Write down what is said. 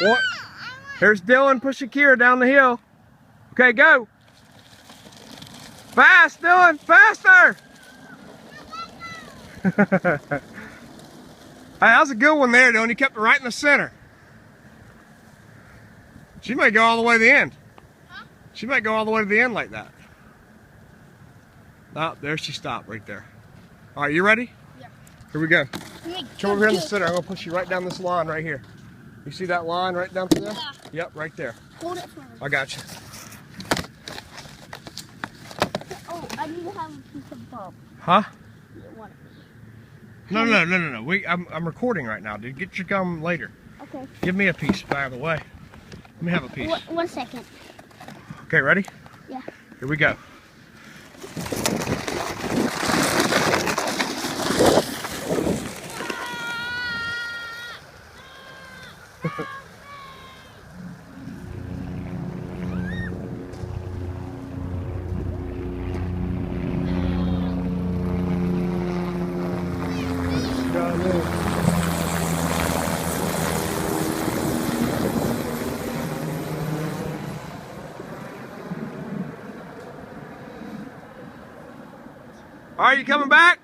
What? Here's Dylan pushing Kira down the hill. Okay, go. Fast, Dylan, faster. Hey, that was a good one there, Dylan. You kept it right in the center. She may go all the way to the end. Huh? She might go all the way to the end like that. Oh, there she stopped right there. All right, you ready? Yeah. Here we go. Come over here in the center. I'm going to push you right down this line right here. You see that line right down through there? Yeah. Yep, right there. Hold it for me. I got you. Oh, I need to have a piece of bump. Huh? No. No. I'm recording right now, dude. Get your gum later. Okay. Give me a piece, by the way. Let me have a piece. 1 second. Okay, ready? Yeah. Here we go. All right, you coming back?